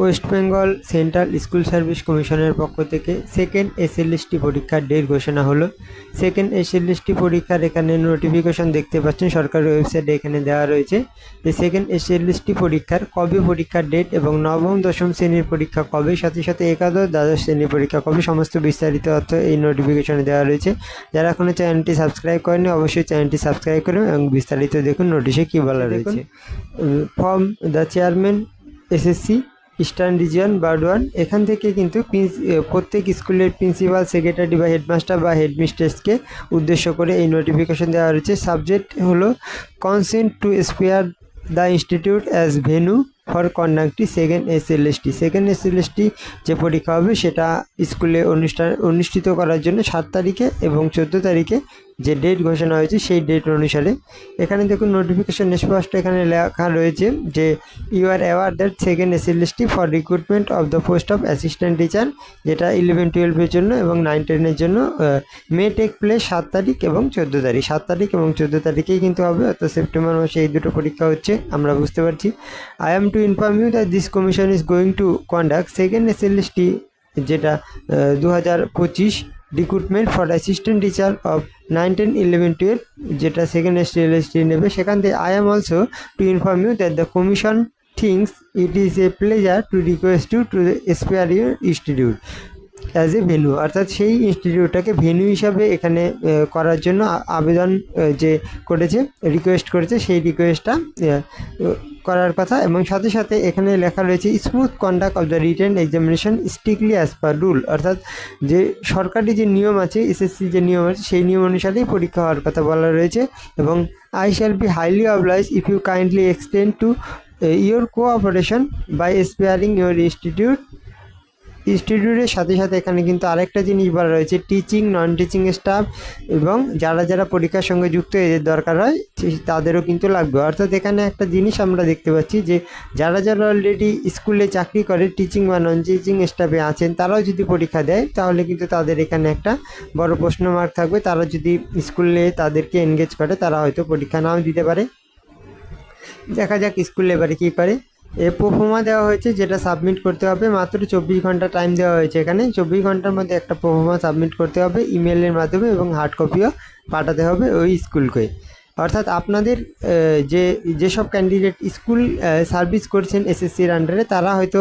West Bengal central school service কমিশনের পক্ষ থেকে সেকেন্ড এসএলএসটি পরীক্ষার ডেট ঘোষণা হলো। সেকেন্ড এসএলএসটি পরীক্ষার এখানে নোটিফিকেশন দেখতে পাচ্ছেন সরকারি ওয়েবসাইটে এখানে দেওয়া রয়েছে যে সেকেন্ড এসএলএসটি পরীক্ষার কবে পরীক্ষার ডেট এবং নবম দশম শ্রেণীর পরীক্ষা কবে, সাথে সাথে একাদশ দ্বাদশ শ্রেণীর পরীক্ষা কবে, সমস্ত বিস্তারিত তথ্য এই নোটিফিকেশনে দেওয়া রয়েছে। যারা এখনও চ্যানেলটি সাবস্ক্রাইব করেনি অবশ্যই চ্যানেলটি সাবস্ক্রাইব করবেন এবং বিস্তারিত দেখুন নোটিশে কী বলা রয়েছে। From the chairman SSC eastern region Burdwan, এখান থেকে কিন্তু প্রত্যেক স্কুলের প্রিন্সিপাল, সেক্রেটারি বা হেডমাস্টার বা হেডমিস্ট্রেসকে উদ্দেশ্য করে এই নোটিফিকেশন দেওয়া রয়েছে। সাবজেক্ট হলো consent to spare the institute as venue for conducting second SLST. Second SLST যে পরীক্ষা হবে সেটা স্কুলে অনুষ্ঠিত করার জন্য 7 তারিখে এবং 14 তারিখে যে ডেট ঘোষণা হয়েছে সেই ডেট অনুসারে এখানে দেখুন নোটিফিকেশন স্পষ্ট এখানে লেখা রয়েছে যে you are aware that second SLST for recruitment of the post of assistant teacher, যেটা 11-12 জন্য এবং 9-10 জন্য মে টেক প্লেস 7 তারিখ এবং 14 তারিখ। 7 তারিখ এবং 14 তারিখেই কিন্তু হবে, অর্থাৎ সেপ্টেম্বর মাসে এই দুটো পরীক্ষা হচ্ছে, আমরা বুঝতে পারছি। I am to inform you that this commission is going to conduct second SLST, যেটা 2025 recruitment for assistant teacher of 9-10-11-12, যেটা সেকেন্ড এসএলএসটি নেবে। সেখান থেকে I am also to inform you that the commission thinks it is a pleasure to request you to spare your institute as a venue, অর্থাৎ সেই ইনস্টিটিউটটাকে venue হিসাবে এখানে করার জন্য আবেদন যে করেছে, রিকোয়েস্ট করেছে, সেই রিকোয়েস্টটা করার কথা। এবং সাথে সাথে এখানে লেখা রয়েছে smooth conduct of the written examination strictly as per rule, অর্থাৎ যে সরকারি যে নিয়ম আছে, এসএসসি যে নিয়ম আছে সেই নিয়ম অনুসারেই পরীক্ষা হওয়ার কথা বলা রয়েছে। এবং I shall be highly oblige if you kindly extend to your cooperation by sparing your ইনস্টিটিউটের সাথে সাথে এখানে কিন্তু আরেকটা জিনিস বলা রয়েছে, টিচিং, নন টিচিং স্টাফ এবং যারা যারা পরীক্ষার সঙ্গে যুক্ত এদের দরকার হয় তাদেরও কিন্তু লাগবে। অর্থাৎ এখানে একটা জিনিস আমরা দেখতে পাচ্ছি যে যারা যারা অলরেডি স্কুলে চাকরি করে, টিচিং বা নন টিচিং স্টাফে আছেন, তারাও যদি পরীক্ষা দেয় তাহলে কিন্তু তাদের এখানে একটা বড় প্রশ্ন মার্ক থাকবে। তারা যদি স্কুলে তাদেরকে এনগেজ করে তারা হয়তো পরীক্ষা নাও দিতে পারে। দেখা যাক স্কুলে এবারে কী করে। প্রোফর্মা দেওয়া হয়েছে যেটা সাবমিট করতে হবে, মাত্র 24 ঘন্টা টাইম দেওয়া হয়েছে। এখানে 24 ঘন্টার মধ্যে একটা প্রোফর্মা সাবমিট করতে হবে ইমেলের মাধ্যমে এবং হার্ড কপিও পাঠাতে হবে ওই স্কুলকে। অর্থাৎ আপনাদের যেসব ক্যান্ডিডেট স্কুল সার্ভিস করছেন এসএসসির আন্ডারে তারা হয়তো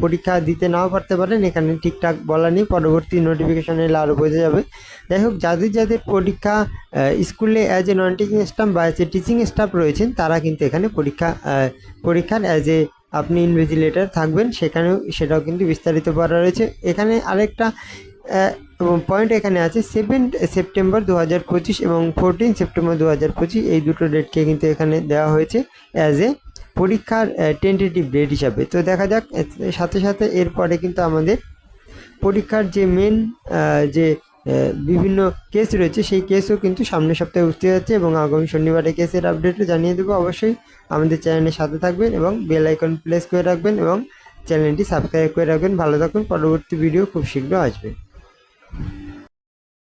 পরীক্ষা দিতে নাও পারতে পারেন, এখানে ঠিকঠাক বলা নেই, পরবর্তী নোটিফিকেশনে এলে আরও বোঝা যাবে। যাই হোক, যাদের যাদের পরীক্ষা স্কুলে as a non teaching staff বা অ্যাজ এ টিচিং স্টাফ রয়েছেন তারা কিন্তু এখানে পরীক্ষার অ্যাজ এ আপনি ইনভিজিলেটর থাকবেন, সেটাও কিন্তু বিস্তারিত বলা রয়েছে। এখানে আরেকটা পয়েন্ট এখানে আছে 7 সেপ্টেম্বর 2025 এবং 14 সেপ্টেম্বর 2025, এই দুটো ডেটকে কিন্তু এখানে দেওয়া হয়েছে অ্যাজ এ পরীক্ষার টেন্টেটিভ ডেট হিসাবে। তো দেখা যাক, সাথে সাথে এরপরে কিন্তু আমাদের পরীক্ষার যে মেন যে বিভিন্ন কেস রয়েছে সেই কেসও কিন্তু সামনের সপ্তাহে উঠতে যাচ্ছে এবং আগামী শনিবারে কেসের আপডেটও জানিয়ে দেবো। অবশ্যই আমাদের চ্যানেলের সাথে থাকবেন এবং বেল আইকন প্রেস করে রাখবেন এবং চ্যানেলটি সাবস্ক্রাইব করে রাখবেন। ভালো থাকুন, পরবর্তী ভিডিও খুব শীঘ্র আসবে।